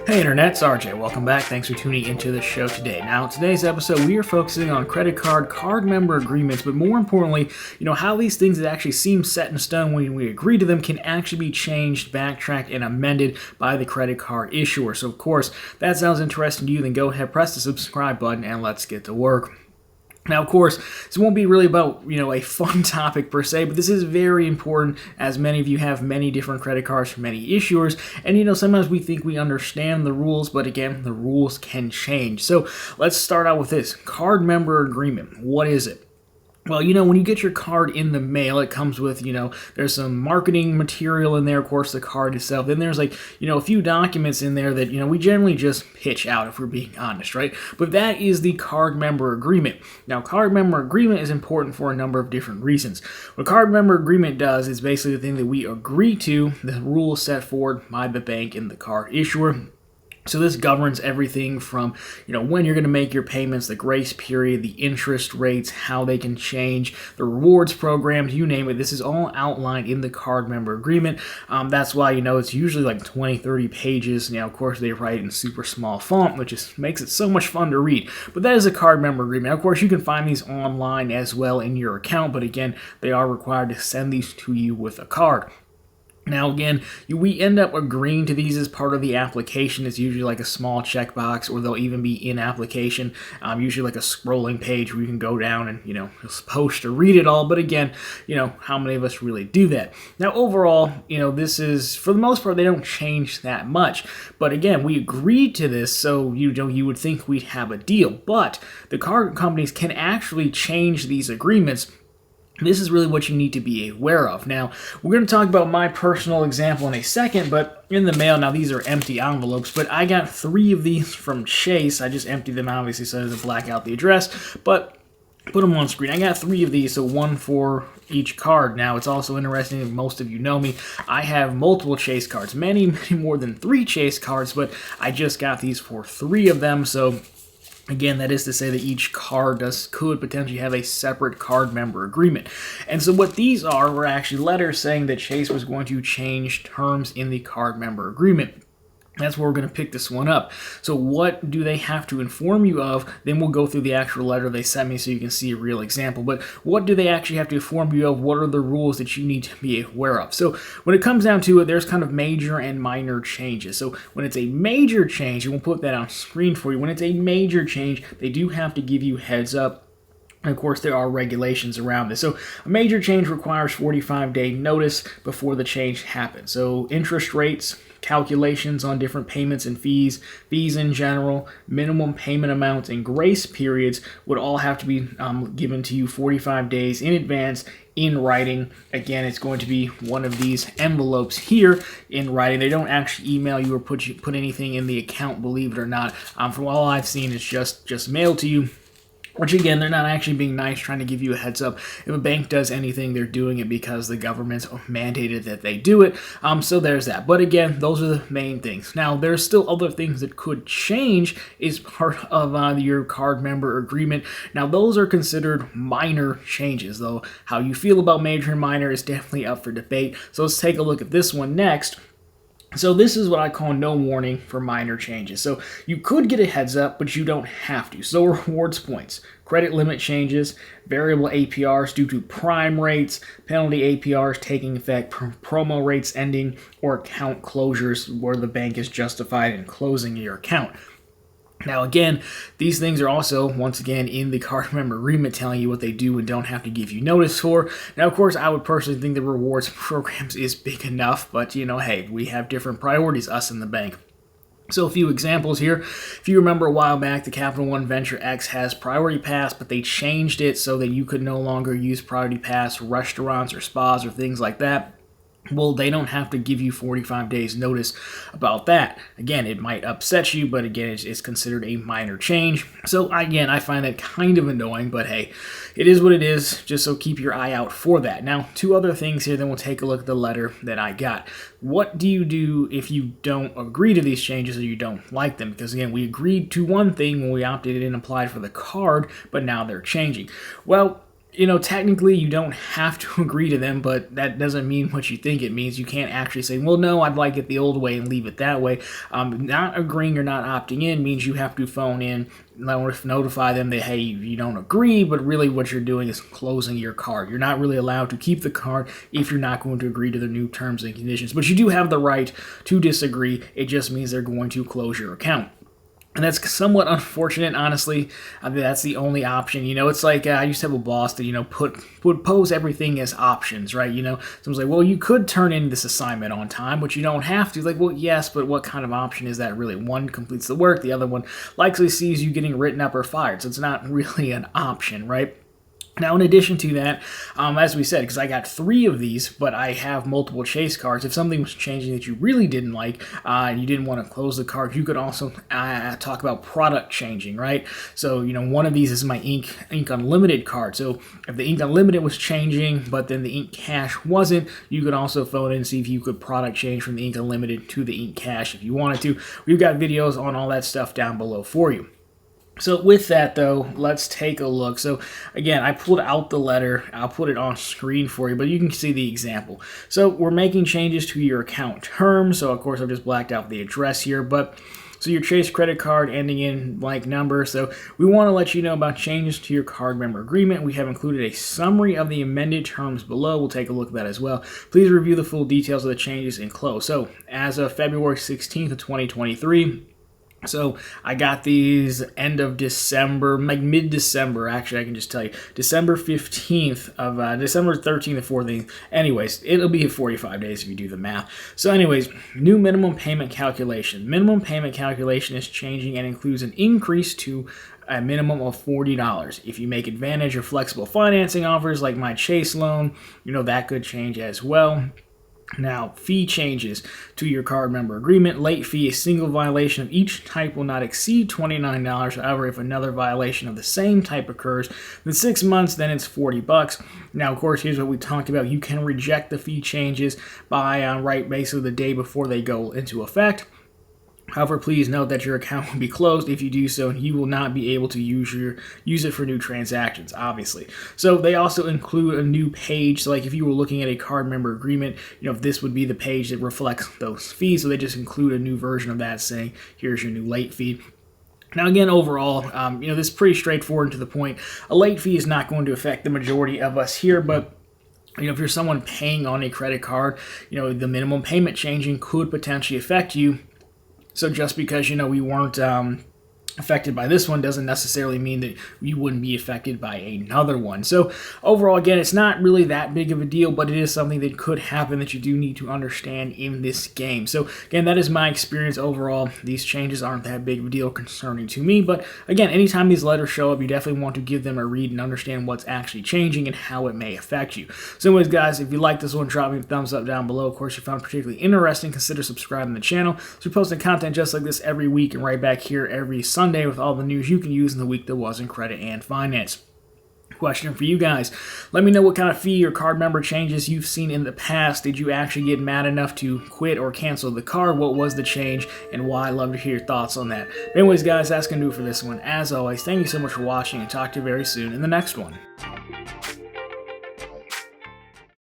Hey Internet, it's RJ. Welcome back. Thanks for tuning into the show today. Now, in today's episode, we are focusing on card member agreements, but more importantly, how these things that actually seem set in stone when we agree to them can actually be changed, backtracked, and amended by the credit card issuer. So, of course, if that sounds interesting to you, then go ahead, press the subscribe button, and let's get to work. Now, of course, this won't be really about, a fun topic per se, but this is very important as many of you have many different credit cards from many issuers. And, sometimes we think we understand the rules, but again, the rules can change. So let's start out with this card member agreement. What is it? Well, when you get your card in the mail, it comes with, there's some marketing material in there, of course, the card itself. Then there's a few documents in there that, we generally just pitch out if we're being honest, right? But that is the card member agreement. Now, card member agreement is important for a number of different reasons. What card member agreement does is basically the thing that we agree to, the rules set forward by the bank and the card issuer. So this governs everything from, when you're going to make your payments, the grace period, the interest rates, how they can change, the rewards programs, you name it. This is all outlined in the card member agreement. That's why, it's usually like 20, 30 pages. Now, of course, they write in super small font, which just makes it so much fun to read. But that is a card member agreement. Of course, you can find these online as well in your account. But again, they are required to send these to you with a card. Now, again, we end up agreeing to these as part of the application. It's usually like a small checkbox, or they'll even be in application, usually like a scrolling page where you can go down and, you're supposed to read it all. But again, how many of us really do that? Now, overall, this is, for the most part, they don't change that much. But again, we agreed to this, so, you would think we'd have a deal. But the card companies can actually change these agreements. This is really what you need to be aware of. Now, we're going to talk about my personal example in a second, but in the mail, now these are empty envelopes, but I got 3 of these from Chase. I just emptied them, obviously, so I didn't black out the address, but put them on screen. I got 3 of these, so 1 for each card. Now, it's also interesting, if most of you know me, I have multiple Chase cards, many more than 3 Chase cards, but I just got these for 3 of them, so again, that is to say that each card could potentially have a separate card member agreement. And so what these are were actually letters saying that Chase was going to change terms in the card member agreement. That's where we're going to pick this one up. So what do they have to inform you of? Then we'll go through the actual letter they sent me so you can see a real example. But what do they actually have to inform you of? What are the rules that you need to be aware of? So when it comes down to it, there's kind of major and minor changes. So when it's a major change, and we'll put that on screen for you, when it's a major change, they do have to give you heads up. And of course, there are regulations around this. So a major change requires 45-day notice before the change happens. So interest rates, calculations on different payments and fees in general, minimum payment amounts, and grace periods would all have to be given to you 45 days in advance in writing. Again, it's going to be one of these envelopes here in writing. They don't actually email you or put anything in the account, believe it or not. From all I've seen, it's just mailed to you. Which, again, they're not actually being nice, trying to give you a heads up. If a bank does anything, they're doing it because the government's mandated that they do it. So there's that. But again, those are the main things. Now, there's still other things that could change as part of your card member agreement. Now, those are considered minor changes, though. How you feel about major and minor is definitely up for debate. So let's take a look at this one next. So this is what I call no warning for minor changes. So you could get a heads up, but you don't have to. So rewards points, credit limit changes, variable APRs due to prime rates, penalty APRs taking effect, promo rates ending, or account closures where the bank is justified in closing your account. Now, again, these things are also, once again, in the card member agreement telling you what they do and don't have to give you notice for. Now, of course, I would personally think the rewards programs is big enough, but, hey, we have different priorities, us and the bank. So a few examples here. If you remember a while back, the Capital One Venture X has Priority Pass, but they changed it so that you could no longer use Priority Pass for restaurants or spas or things like that. Well, they don't have to give you 45 days notice about that. Again, it might upset you, but again, it's considered a minor change. So again, I find that kind of annoying, but hey, it is what it is, just so keep your eye out for that. Now, 2 other things here, then we'll take a look at the letter that I got. What do you do if you don't agree to these changes or you don't like them? Because again, we agreed to one thing when we opted in and applied for the card, but now they're changing. Well, technically you don't have to agree to them, but that doesn't mean what you think it means. You can't actually say, well, no, I'd like it the old way and leave it that way. Not agreeing or not opting in means you have to phone in, notify them that, hey, you don't agree, but really what you're doing is closing your card. You're not really allowed to keep the card if you're not going to agree to the new terms and conditions, but you do have the right to disagree. It just means they're going to close your account. And that's somewhat unfortunate, honestly. I mean, that's the only option. It's like I used to have a boss that, would pose everything as options, right? Someone's like, well, you could turn in this assignment on time, but you don't have to. Like, well, yes, but what kind of option is that really? One completes the work, the other one likely sees you getting written up or fired. So it's not really an option, right? Now, in addition to that, as we said, because I got 3 of these, but I have multiple chase cards, if something was changing that you really didn't like and you didn't want to close the card, you could also talk about product changing, right? So, one of these is my Ink Unlimited card. So, if the Ink Unlimited was changing, but then the Ink Cash wasn't, you could also phone in and see if you could product change from the Ink Unlimited to the Ink Cash if you wanted to. We've got videos on all that stuff down below for you. So with that, though, let's take a look. So again, I pulled out the letter. I'll put it on screen for you, but you can see the example. So we're making changes to your account terms. So of course, I've just blacked out the address here, but so your Chase credit card ending in blank number. So we want to let you know about changes to your card member agreement. We have included a summary of the amended terms below. We'll take a look at that as well. Please review the full details of the changes and close. So as of February 16th of 2023, so I got these end of December, like mid-December, actually, I can just tell you, December 15th of, December 13th or 14th. Anyways, it'll be 45 days if you do the math. So anyways, new minimum payment calculation. Minimum payment calculation is changing and includes an increase to a minimum of $40. If you make Advantage or flexible financing offers like my Chase loan, that could change as well. Now, fee changes to your card member agreement. Late fee, a single violation of each type will not exceed $29. However, if another violation of the same type occurs in 6 months, then it's $40. Now, of course, here's what we talked about. You can reject the fee changes by basically the day before they go into effect. However, please note that your account will be closed if you do so, and you will not be able to use it for new transactions, obviously. So they also include a new page. So like if you were looking at a card member agreement, this would be the page that reflects those fees. So they just include a new version of that saying, here's your new late fee. Now, again, overall, this is pretty straightforward and to the point. A late fee is not going to affect the majority of us here, but if you're someone paying on a credit card, the minimum payment changing could potentially affect you. So just because, we weren't affected by this one doesn't necessarily mean that you wouldn't be affected by another one. So overall, again, it's not really that big of a deal, but it is something that could happen that you do need to understand in this game. So again, that is my experience overall. These changes aren't that big of a deal concerning to me, but again, anytime these letters show up, you definitely want to give them a read and understand what's actually changing and how it may affect you. So anyways, guys, if you like this one, drop me a thumbs up down below. Of course, you found it particularly interesting, consider subscribing to the channel. So we're posting content just like this every week and right back here every Sunday with all the news you can use in the week that was in credit and finance. Question for you guys. Let me know what kind of fee or card member changes you've seen in the past. Did you actually get mad enough to quit or cancel the card? What was the change and why? I'd love to hear your thoughts on that. But anyways, guys, that's going to do it for this one. As always, thank you so much for watching and talk to you very soon in the next one.